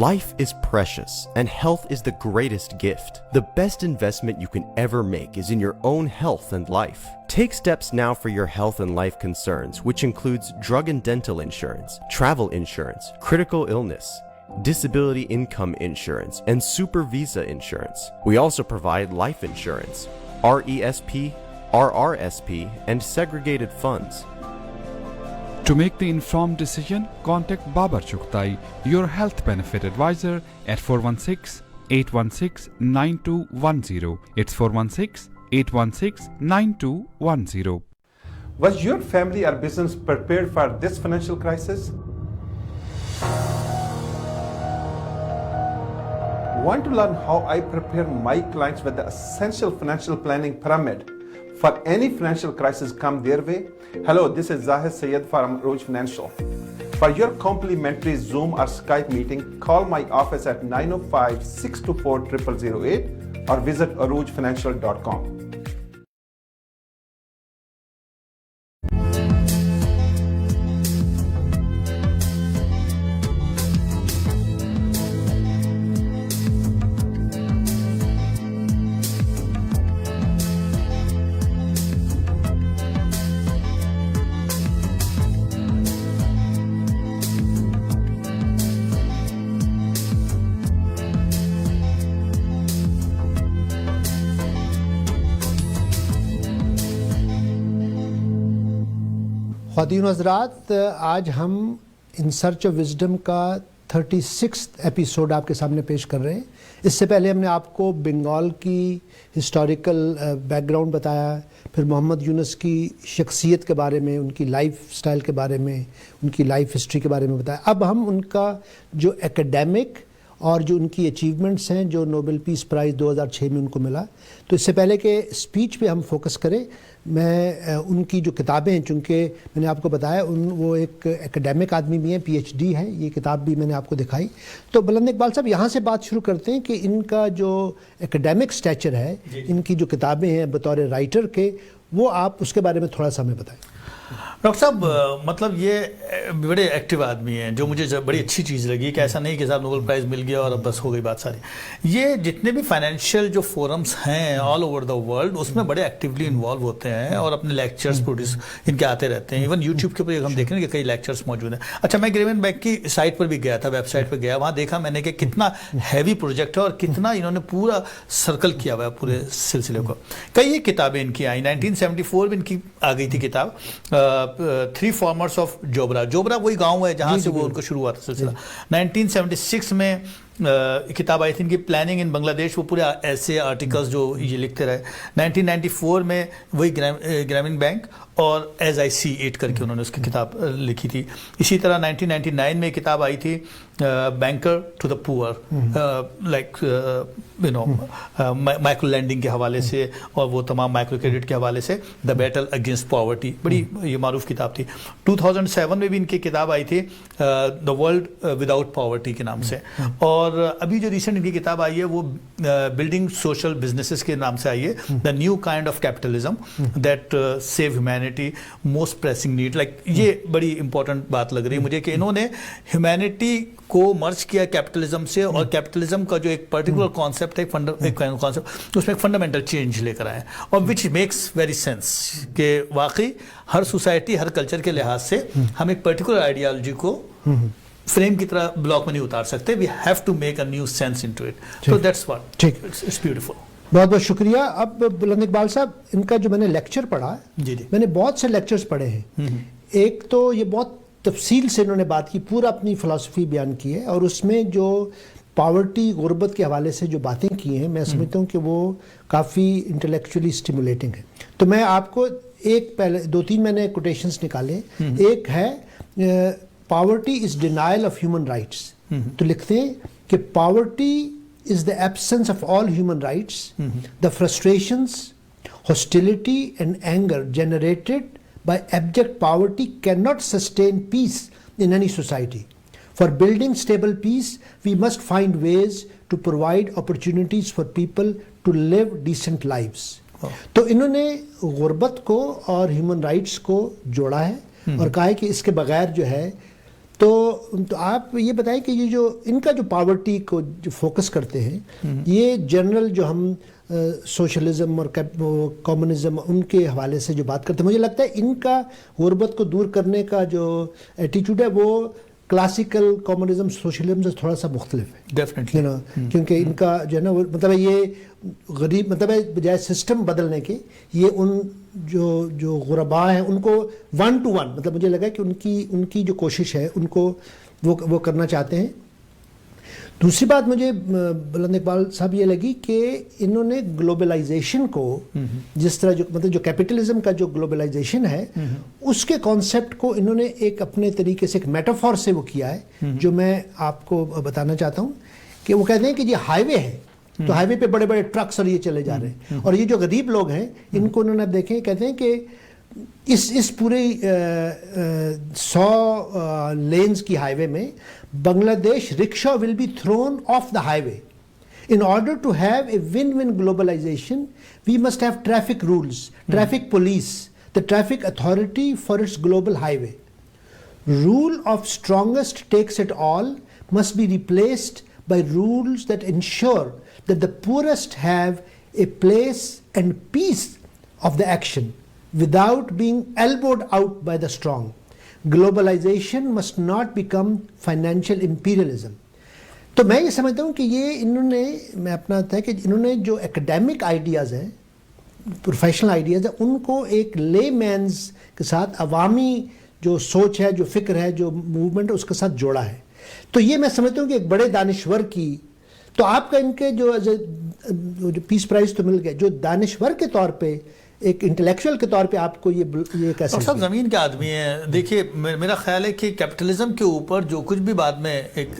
Life is precious, and health is the greatest gift. The best investment you can ever make is in your own health and life. Take steps now for your health and life concerns, which includes drug and dental insurance, travel insurance, critical illness, disability income insurance, and super visa insurance. We also provide life insurance, RESP, RRSP, and segregated funds. To make the informed decision, contact Babar Chughtai, your health benefit advisor at 416-816-9210. It's 416-816-9210. Was your family or business prepared for this financial crisis? Want to learn how I prepare my clients with the essential financial planning pyramid for any financial crisis come their way? Hello, this is Zahid Sayed from Arooj Financial. For your complimentary Zoom or Skype meeting, call my office at 905-624-0008 or visit aroojfinancial.com. خواتین و حضرات، آج ہم in search of wisdom کا 36 episode آپ کے سامنے پیش کر رہے ہیں. اس سے پہلے ہم نے آپ کو بنگال کی ہسٹوریکل بیک گراؤنڈ بتایا, پھر محمد یونس کی شخصیت کے بارے میں, ان کی لائف سٹائل کے بارے میں, ان کی لائف ہسٹری کے بارے میں بتایا. اب ہم ان کا جو ایکیڈیمک اور جو ان کی اچیومنٹس ہیں, جو نوبل پیس پرائز 2006 میں ان کو ملا, تو اس سے پہلے کہ اسپیچ پہ ہم فوکس کریں, میں ان کی جو کتابیں ہیں, چونکہ میں نے آپ کو بتایا وہ ایک ایکیڈیمک آدمی بھی ہیں, PhD ہے, یہ کتاب بھی میں نے آپ کو دکھائی. تو بلند اقبال صاحب یہاں سے بات شروع کرتے ہیں کہ ان کا جو ایکیڈیمک سٹیچر ہے, ان کی جو کتابیں ہیں بطور رائٹر کے, وہ آپ اس کے بارے میں تھوڑا سا ہمیں بتائیں. ڈاکٹر صاحب مطلب یہ بڑے ایکٹیو آدمی ہیں, جو مجھے بڑی اچھی چیز لگی کہ ایسا نہیں کہ صاحب نوبل پرائز مل گیا اور اب بس ہو گئی بات ساری. یہ جتنے بھی فائنینشیل جو فورمز ہیں آل اوور دا ورلڈ, اس میں بڑے ایکٹیولی انوالو ہوتے ہیں اور اپنے لیکچرز پروڈیوس ان کے آتے رہتے ہیں. ایون یوٹیوب کے اوپر ہم دیکھ رہے ہیں کہ کئی لیکچرز موجود ہیں. اچھا, میں گرامین بینک کی سائٹ پر بھی گیا تھا, ویب سائٹ پہ گیا, وہاں دیکھا میں نے کہ کتنا ہیوی پروجیکٹ ہے اور کتنا انہوں نے پورا سرکل کیا ہوا ہے پورے سلسلے کو. کئی کتابیں ان کی آئیں. 1974 میں ان کی آ گئی تھی کتاب 3 Farmers of Jobra. جوبرا وہی گاؤں ہے جہاں سے وہ ان کو شروع ہوا تھا سلسلہ. 1976 میں کتاب آئی تھی ان کی پلاننگ ان بنگلہ دیش, وہ پورے ایسے آرٹیکلز جو یہ لکھتے رہے. 1994 میں وہی گرامین بینک اور ایز آئی سی ایٹ کر کے انہوں نے اس کی کتاب لکھی تھی. اسی طرح 1999 میں کتاب آئی تھی banker to the poor, like you know micro lending کے حوالے سے اور وہ تمام مائکرو کریڈٹ کے حوالے سے, دا بیٹل اگینسٹ پاورٹی, بڑی یہ معروف کتاب تھی. 2007 میں بھی ان کی کتاب آئی تھی دا ورلڈ وداؤٹ پاورٹی کے نام سے. اور ابھی جو ریسنٹ ان کی کتاب آئی ہے وہ بلڈنگ سوشل بزنسز کے نام سے آئی ہے, the new kind of capitalism that save humanity most pressing need. Like یہ بڑی امپورٹنٹ بات لگ رہی ہے مجھے کہ انہوں نے ہیومینٹی کو مرج کیا کیپٹلزم سے, اور کیپٹلزم کا جو ایک پرٹیکولر کانسیپٹ ہے, کانسیپٹ, اس میں ایک فنڈامنٹل چینج لے کر آئے, اور وچ میکس ویری سینس کہ واقعی ہر سوسائٹی ہر کلچر کے لحاظ سے ہم ایک پرٹیکولر آئیڈیالوجی کو فریم کی طرح بلاک میں نہیں اتار سکتے. We have to make a new sense into it. So that's what. It's beautiful. بہت بہت شکریہ. اب بلند اقبال صاحب, ان کا جو میں نے لیکچر پڑھا, میں نے بہت سے لیکچرز پڑھے ہیں. ایک تو یہ بہت تفصیل سے انہوں نے بات کی, پورا اپنی فلسفی بیان کی ہے, اور اس میں جو پاورٹی غربت کے حوالے سے جو باتیں کی ہیں, میں سمجھتا ہوں کہ وہ کافی انٹلیکچولی اسٹیمولیٹنگ ہے. تو میں آپ کو ایک پہلے 2-3 میں نے کوٹیشنز نکالے. ایک ہے poverty is denial of human rights. تو لکھتے ہیں کہ poverty is the absence of all human rights, the frustrations, hostility and anger generated by abject poverty cannot sustain peace in any society. For building stable peace, we must find ways to provide opportunities for people to live decent lives. تو انہوں نے غربت کو اور human rights کو جوڑا ہے اور کہا ہے کہ اس کے بغیر جو ہے, تو آپ یہ بتائیں کہ یہ جو ان کا جو پاورٹی کو جو فوکس کرتے ہیں, یہ جنرل جو ہم سوشلزم اور کمیونزم ان کے حوالے سے جو بات کرتے ہیں, مجھے لگتا ہے ان کا غربت کو دور کرنے کا جو ایٹیٹیوڈ ہے وہ کلاسیکل کمیونزم سوشلزم سے تھوڑا سا مختلف ہے. ڈیفینیٹلی, کیونکہ ان کا جو ہے نا مطلب یہ غریب, مطلب ہے بجائے سسٹم بدلنے کے, یہ ان جو غرباء ہیں ان کو 1 to 1, مطلب مجھے لگا کہ ان کی جو کوشش ہے ان کو وہ کرنا چاہتے ہیں. دوسری بات مجھے بلند اقبال صاحب یہ لگی کہ انہوں نے گلوبلائزیشن کو جس طرح جو مطلب جو کیپٹلزم کا جو گلوبلائزیشن ہے اس کے کانسیپٹ کو انہوں نے ایک اپنے طریقے سے ایک میٹافور سے وہ کیا ہے, جو میں آپ کو بتانا چاہتا ہوں. کہ وہ کہتے ہیں کہ یہ ہائی وے ہے, تو ہائی وے پہ بڑے بڑے ٹرکس اور یہ چلے جا رہے ہیں, اور یہ جو غریب لوگ ہیں ان کو انہوں نے اب دیکھیں, کہتے ہیں کہ اس پورے 100 لینز کی ہائی وے میں Bangladesh rickshaw will be thrown off the highway. In order to have a win-win globalization, we must have traffic rules, traffic police, the traffic authority for its global highway. Rule of strongest takes it all must be replaced by rules that ensure that the poorest have a place and piece of the action without being elbowed out by the strong. Globalization must not become financial imperialism. تو میں یہ سمجھتا ہوں کہ یہ انہوں نے, میں اپنا تھا کہ انہوں نے جو ایکڈیمک آئیڈیاز ہیں, پروفیشنل آئیڈیاز ہیں, ان کو ایک لے مینز کے ساتھ, عوامی جو سوچ ہے, جو فکر ہے, جو موومنٹ ہے, اس کے ساتھ جوڑا ہے. تو یہ میں سمجھتا ہوں کہ ایک بڑے دانشور کی، تو آپ کا ان کے جو پیس پرائز تو مل گیا، جو دانشور کے طور پہ ایک انٹلیکچوئل کے طور پہ آپ کو یہ کیسے؟ ڈاکٹر صاحب زمین کے آدمی ہیں. دیکھیے میرا خیال ہے کہ کیپٹلزم کے اوپر جو کچھ بھی بعد میں ایک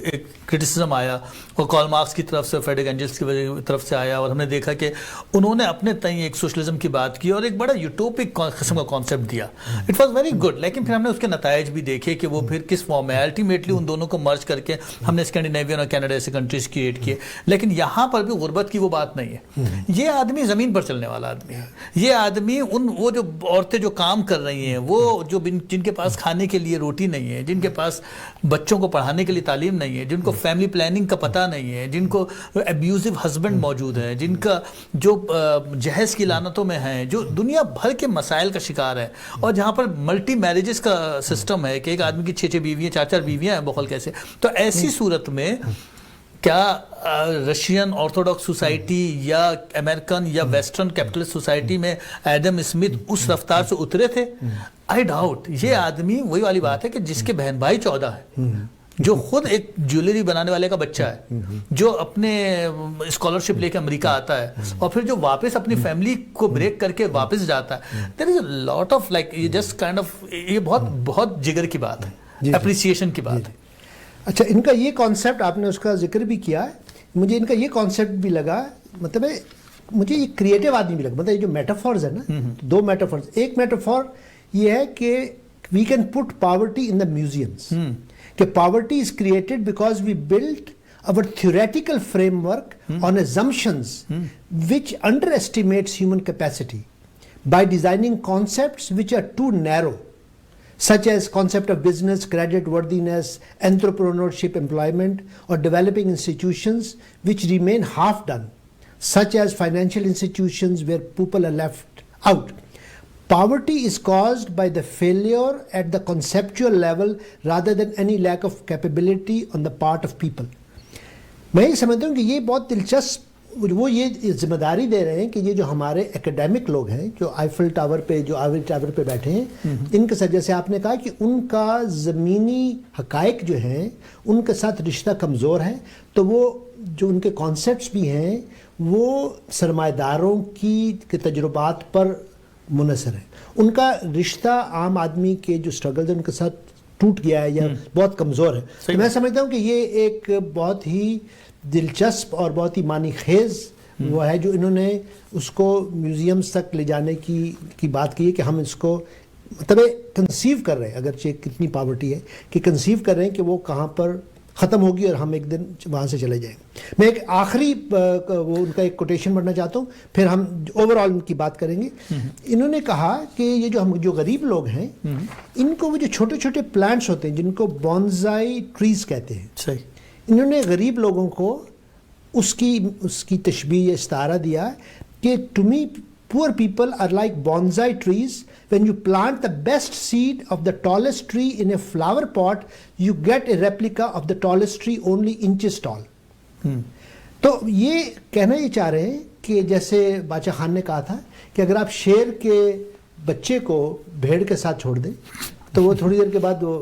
کرٹیسزم آیا وہ کارل مارکس کی طرف سے، فریڈرک اینجلس کی طرف سے آیا، اور ہم نے دیکھا کہ انہوں نے اپنے تئیں ایک سوشلزم کی بات کی اور ایک بڑا یوٹوپک قسم کا کانسیپٹ دیا. It was very good. لیکن پھر ہم نے اس کے نتائج بھی دیکھے کہ وہ پھر کس فارم میں الٹیمیٹلی ان دونوں کو مرج کر کے ہم نے اسکینڈینیوین اور کینیڈا ایسے کنٹریز کریٹ کیے. لیکن یہاں پر بھی غربت کی وہ بات نہیں ہے. یہ آدمی زمین پر چلنے والا آدمی ہے. یہ آدمی وہ جو عورتیں جو کام کر رہی ہیں، وہ جو جن کے پاس کھانے کے لیے روٹی نہیں ہے، جن کے پاس بچوں کو پڑھانے کے لیے تعلیم نہیں ہے، جن کو فیملی پلاننگ کا پتہ نہیں ہے، جن کو ابیوزو ہسبینڈ موجود ہے، جن کا جو جہیز کی لعنتوں میں ہیں، جو دنیا بھر کے مسائل کا شکار ہے، اور جہاں پر ملٹی میرجز کا سسٹم ہے کہ ایک آدمی کی 6 بیویاں 4 بیویاں ہیں بخل کیسے. تو ایسی صورت میں کیا رشین آرتھوڈاکس سوسائٹی یا امریکن یا ویسٹرن کیپٹلسٹ سوسائٹی میں ایڈم اسمتھ اس رفتار سے اترے تھے؟ I doubt. یہ آدمی وہی والی بات ہے کہ جس کے بہن بھائی 14 ہے، جو خود ایک جیولری بنانے والے کا بچہ ہے، جو اپنے اسکالرشپ لے کے امریکہ آتا ہے اور پھر جو واپس اپنی فیملی کو بریک کر کے واپس جاتا ہے. There is a lot of like just kind of, یہ بہت جگر کی بات ہے، اپریسیشن کی بات ہے. اچھا، ان کا یہ کانسیپٹ آپ نے اس کا ذکر بھی کیا ہے، مجھے ان کا یہ کانسیپٹ بھی لگا، مطلب مجھے یہ کریٹیو آدمی بھی لگا. مطلب یہ جو میٹافورز ہے نا، 2 میٹافورز. ایک میٹافور یہ ہے کہ we can put poverty in the museums, کہ poverty is created because we build our theoretical framework on assumptions which underestimates human capacity by designing concepts which are too narrow, such as concept of business, credit worthiness, entrepreneurship, employment, or developing institutions which remain half done, such as financial institutions where people are left out. Poverty is caused by the failure at the conceptual level rather than any lack of capability on the part of people. میں یہ سمجھتا ہوں کہ یہ بہت دلچسپ، وہ یہ ذمہ داری دے رہے ہیں کہ یہ جو ہمارے ایکیڈیمک لوگ ہیں جو آئیفل ٹاور پہ، جو آئیفل ٹاور پہ بیٹھے ہیں، ان کے ساتھ جیسے آپ نے کہا کہ ان کا زمینی حقائق جو ہیں ان کے ساتھ رشتہ کمزور ہے، تو وہ جو ان کے کانسیپٹس بھی ہیں وہ سرمایہ داروں کے تجربات پر منحصر ہے. ان کا رشتہ عام آدمی کے جو اسٹرگلز ہیں ان کے ساتھ ٹوٹ گیا ہے یا بہت کمزور ہے. تو میں سمجھتا ہوں کہ یہ ایک بہت ہی دلچسپ اور بہت ہی معنی خیز وہ ہے جو انہوں نے اس کو میوزیمز تک لے جانے کی بات کی ہے، کہ ہم اس کو مطلب کنسیو کر رہے ہیں، اگرچہ کتنی پاورٹی ہے کہ کنسیو کر رہے ہیں کہ وہ کہاں پر ختم ہوگی اور ہم ایک دن وہاں سے چلے جائیں. میں ایک آخری وہ ان کا ایک کوٹیشن پڑھنا چاہتا ہوں، پھر ہم اوور آل ان کی بات کریں گے. انہوں نے کہا کہ یہ جو غریب لوگ ہیں ان کو وہ جو چھوٹے چھوٹے پلانٹس ہوتے ہیں جن کو بونزائی ٹریز کہتے ہیں، انہوں نے غریب لوگوں کو اس کی تشبیہ استعارہ دیا کہ to me poor people are like bonsai trees. When you plant the best seed of the tallest tree in a flower pot, you get a replica of the tallest tree only inches tall. تو یہ کہنا یہ چاہ رہے ہیں کہ جیسے بادشاہ خان نے کہا تھا کہ اگر آپ شیر کے بچے کو بھیڑ کے ساتھ چھوڑ دیں تو وہ تھوڑی دیر کے بعد وہ،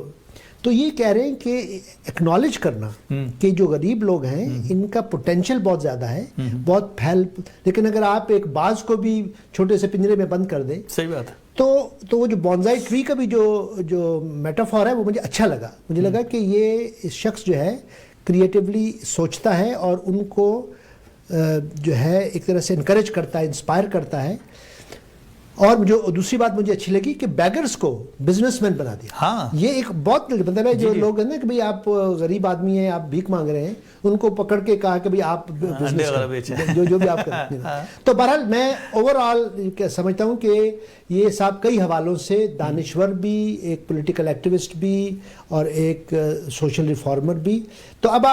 تو یہ کہہ رہے ہیں کہ ایکنالج کرنا کہ جو غریب لوگ ہیں ان کا پوٹینشیل بہت زیادہ ہے، بہت لیکن اگر آپ ایک باز کو بھی چھوٹے سے پنجرے میں بند کر دیں، صحیح بات ہے، تو وہ جو بونزائی ٹری کا بھی جو میٹافور ہے وہ مجھے اچھا لگا. مجھے لگا کہ یہ شخص جو ہے کریٹیولی سوچتا ہے اور ان کو جو ہے ایک طرح سے انکریج کرتا ہے، انسپائر کرتا ہے. اور جو دوسری بات مجھے اچھی لگی کہ بیگرز کو بزنس مین بنا دیا. ہاں یہ ایک بہت مطلب ہے جو لوگ ہیں نا کہ بھئی آپ غریب آدمی ہیں، آپ بھیک مانگ رہے ہیں، ان کو پکڑ کے کہا کہ بھئی آپ بزنس جو بھی آپ کرتے ہیں. تو بہرحال میں اوور آل سمجھتا ہوں کہ یہ صاحب کئی حوالوں سے دانشور بھی، ایک پولیٹیکل ایکٹیوسٹ بھی اور ایک سوشل ریفارمر بھی. تو اب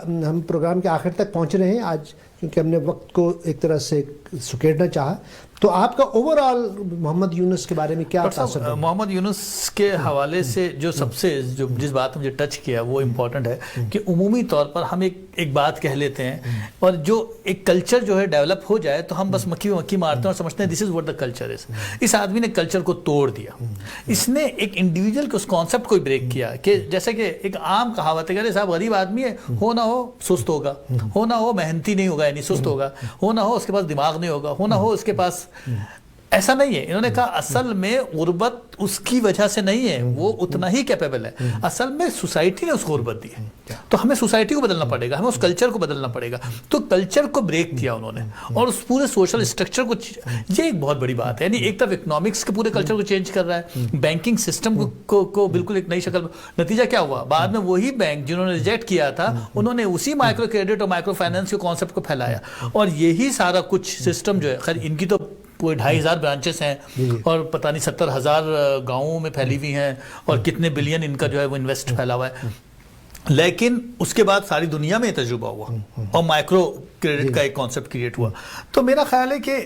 ہم پروگرام کے آخر تک پہنچ رہے ہیں آج، کیونکہ ہم نے وقت کو ایک طرح سے سکیڑنا چاہا. تو آپ کا اوور آل محمد یونس کے بارے میں کیا تاثر ہے؟ محمد یونس کے حوالے سے جو سب سے جس بات مجھے ٹچ کیا وہ امپورٹنٹ ہے کہ عمومی طور پر ہم ایک بات کہہ لیتے ہیں اور جو ایک کلچر جو ہے ڈیولپ ہو جائے تو ہم بس مکھی مارتے ہیں اور سمجھتے ہیں دس is what the culture is. اس آدمی نے کلچر کو توڑ دیا. اس نے ایک انڈیویجول کے اس کانسیپٹ کو بریک کیا کہ جیسے کہ ایک عام کہاوت ہے کہ صاحب غریب آدمی ہے, ہو نہ ہو سست ہوگا, ہو نہ ہو محنتی نہیں ہوگا یعنی سست ہوگا, ہو نہ ہو اس کے پاس دماغ نہیں ہوگا, ہو نہ ہو اس کے پاس. ایسا نہیں ہے. انہوں نے کہا اصل میں غربت اس کی وجہ سے نہیں ہے, وہ اتنا ہی کیپیبل ہے, اصل میں سوسائٹی نے اس کو غربت دی ہے. تو ہمیں سوسائٹی کو بدلنا پڑے گا, ہمیں اس کلچر کو بدلنا پڑے گا. تو کلچر کو بریک کیا انہوں نے اور اس پورے سوشل اسٹرکچر کو, یہ ایک بہت بڑی بات ہے. یعنی ایک طرف اکنامکس کے پورے کلچر کو چینج کر رہا ہے, بینکنگ سسٹم کو بالکل ایک نئی شکل. نتیجہ کیا ہوا, بعد میں وہی بینک جنہوں نے ریجیکٹ کیا تھا انہوں نے اسی مائکرو کریڈٹ اور مائکرو فائنانس کے کانسیپٹ کو پھیلایا, اور یہی سارا کچھ سسٹم جو ہے, خیر ان کی تو کوئی 2,500 برانچز ہیں اور پتہ نہیں 70,000 گاؤں میں پھیلی ہوئی ہیں اور کتنے بلین ان کا جو ہے وہ انویسٹ پھیلا ہوا ہے. لیکن اس کے بعد ساری دنیا میں تجربہ ہوا اور مائکرو کریڈٹ کا ایک کانسیپٹ کریٹ ہوا. تو میرا خیال ہے کہ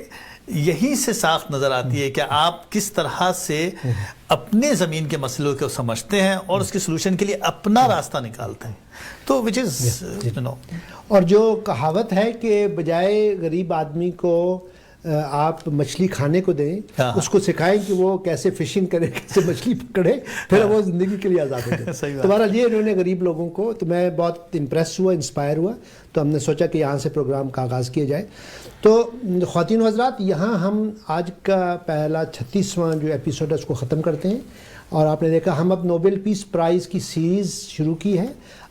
یہیں سے ساخت نظر آتی ہے کہ آپ کس طرح سے اپنے زمین کے مسئلوں کو سمجھتے ہیں اور اس کے سلوشن کے لیے اپنا راستہ نکالتے ہیں. تو وچ از اور جو کہاوت ہے کہ بجائے غریب آدمی کو آپ مچھلی کھانے کو دیں, اس کو سکھائیں کہ وہ کیسے فشنگ کرے, کیسے مچھلی پکڑے, پھر وہ زندگی کے لیے آزاد ہو جائے. تمہارا لیے انہوں نے غریب لوگوں کو, تو میں بہت امپریس ہوا, انسپائر ہوا. تو ہم نے سوچا کہ یہاں سے پروگرام کا آغاز کیا جائے. تو خواتین و حضرات, یہاں ہم آج کا پہلا 36واں جو ایپیسوڈ ہے اس کو ختم کرتے ہیں. اور آپ نے دیکھا ہم اب نوبل پیس پرائز کی سیریز شروع کی ہے.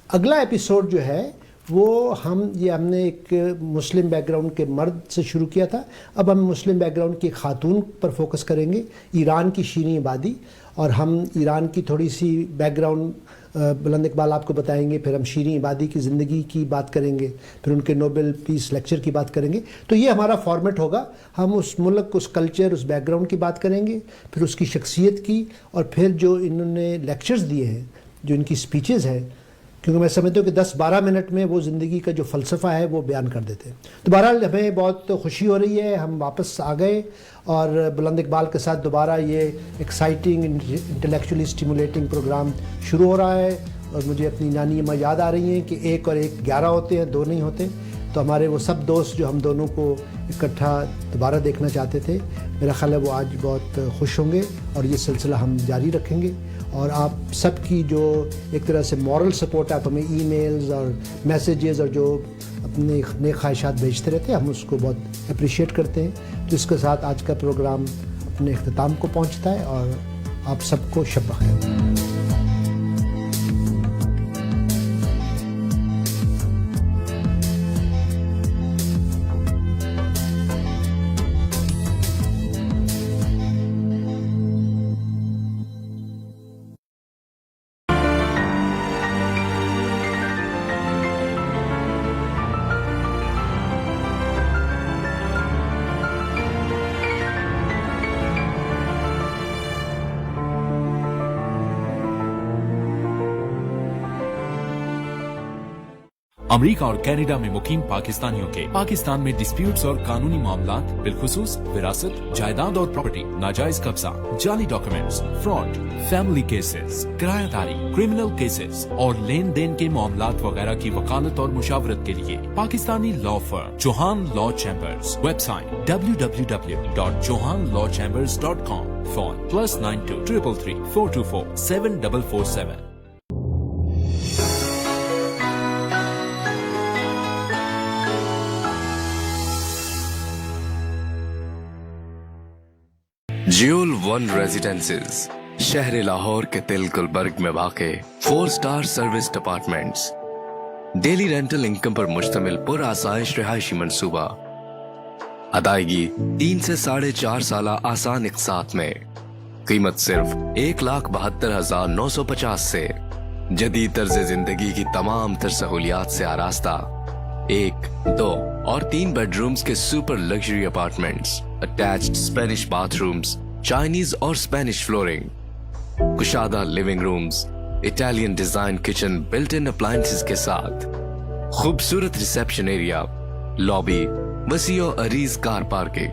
اگلا ایپیسوڈ جو ہے وہ ہم نے ایک مسلم بیک گراؤنڈ کے مرد سے شروع کیا تھا, اب ہم مسلم بیک گراؤنڈ کی خاتون پر فوکس کریں گے, ایران کی شیریں عبادی. اور ہم ایران کی تھوڑی سی بیک گراؤنڈ بلند اقبال آپ کو بتائیں گے, پھر ہم شیریں عبادی کی زندگی کی بات کریں گے, پھر ان کے نوبل پیس لیکچر کی بات کریں گے. تو یہ ہمارا فارمیٹ ہوگا. ہم اس ملک, اس کلچر, اس بیک گراؤنڈ کی بات کریں گے, پھر اس کی شخصیت کی, اور پھر جو انہوں نے لیکچرز دیے ہیں, جو ان کی سپیچز ہیں, کیونکہ میں سمجھتا ہوں کہ 10-12 منٹ میں وہ زندگی کا جو فلسفہ ہے وہ بیان کر دیتے ہیں. تو بہرحال ہمیں بہت خوشی ہو رہی ہے, ہم واپس آ گئے اور بلند اقبال کے ساتھ دوبارہ یہ ایکسائٹنگ انٹلیکچولی اسٹیمولیٹنگ پروگرام شروع ہو رہا ہے. اور مجھے اپنی نانی اماں یاد آ رہی ہیں کہ 1 اور 1 11 ہوتے ہیں, 2 نہیں ہوتے. تو ہمارے وہ سب دوست جو ہم دونوں کو اکٹھا دوبارہ دیکھنا چاہتے تھے, میرا خیال ہے وہ آج بہت خوش ہوں گے, اور یہ سلسلہ ہم جاری رکھیں گے. اور آپ سب کی جو ایک طرح سے مورل سپورٹ, آپ ہمیں ای میلز اور میسیجز اور جو اپنے نیک خواہشات بھیجتے رہتے ہیں, ہم اس کو بہت اپریشیٹ کرتے ہیں. تو اس کے ساتھ آج کا پروگرام اپنے اختتام کو پہنچتا ہے, اور آپ سب کو شب بخیر. امریکہ اور کینیڈا میں مقیم پاکستانیوں کے پاکستان میں ڈسپیوٹس اور قانونی معاملات بالخصوص وراثت, جائیداد اور پراپرٹی, ناجائز قبضہ, جعلی ڈاکومنٹس, فراڈ, فیملی کیسز, کرایہ داری, کرمنل کیسز اور لین دین کے معاملات وغیرہ کی وکالت اور مشاورت کے لیے Pakistani law firm Chauhan law chambers. Website www.chauhanlawchambers.com. Phone +92 333 424 7447. Jewel 1 residences شہر لاہور کے تل گلبرگ میں واقع 4 star service departments, daily rental income پر مشتمل پر آسائش رہائشی منصوبہ, ادائیگی 3 سے 4.5 سالہ آسان اقساط میں, قیمت صرف 1,72,950 سے, جدید طرز زندگی کی تمام تر سہولیات سے آراستہ 1, 2 اور 3 بیڈ رومز کے super luxury apartments, attached Spanish bathrooms, Chinese اور اسپینش فلورنگ, کشادہ living rooms, Italian design kitchen built in appliances کے ساتھ, خوبصورت ریسیپشن ایریا, لابی, وسیع و عریض car parking,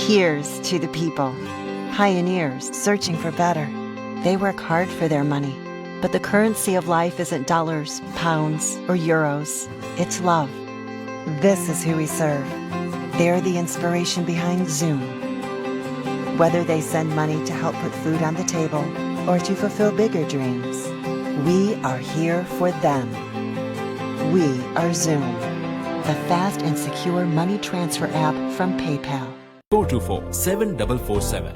Here's to the people, pioneers searching for better. They work hard for their money, but the currency of life isn't dollars, pounds, or euros. It's love. This is who we serve. They're the inspiration behind Zoom. Whether they send money to help put food on the table or to fulfill bigger dreams, we are here for them. We are Zoom, the fast and secure money transfer app from PayPal. 424-7447.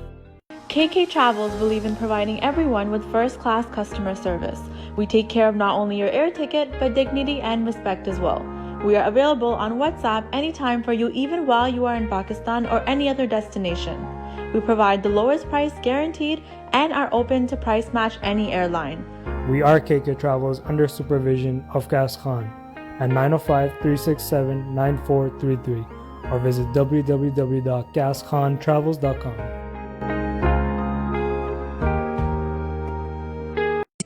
KK Travels believe in providing everyone with first-class customer service. We take care of not only your air ticket, but dignity and respect as well. We are available on WhatsApp anytime for you, even while you are in Pakistan or any other destination. We provide the lowest price guaranteed and are open to price match any airline. We are KK Travels under supervision of Qais Khan at 905-367-9433 or visit www.qaiskhan.travels.com.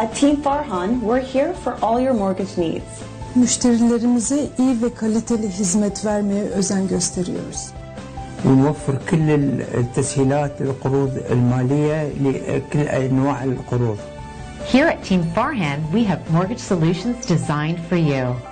At Team Farhan, we're here for all your mortgage needs. Müşterilerimize iyi ve kaliteli hizmet vermeye özen gösteriyoruz. ونوفر كل التسهيلات القروض المالية لكل أنواع القروض. Here at Team Farhan, we have mortgage solutions designed for you.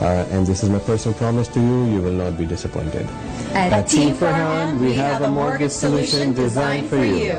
And this is my personal promise to you, you will not be disappointed. At Team Farhan, we have a mortgage solution designed for you.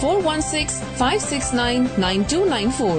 416-569-9294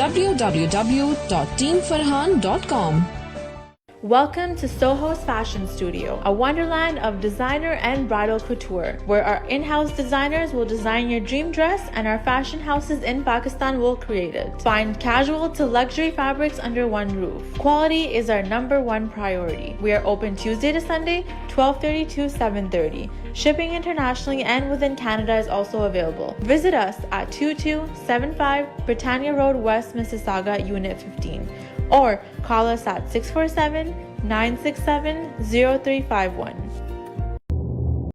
www.teamfarhan.com. Welcome to Soho's Fashion Studio, a wonderland of designer and bridal couture, where our in-house designers will design your dream dress and our fashion houses in Pakistan will create it. Find casual to luxury fabrics under one roof. Quality is our #1 priority. We are open Tuesday to Sunday, 12:30 to 7:30. Shipping internationally and within Canada is also available. Visit us at 2275 Britannia Road, West Mississauga, Unit 15. Or call us at 647-967-0351.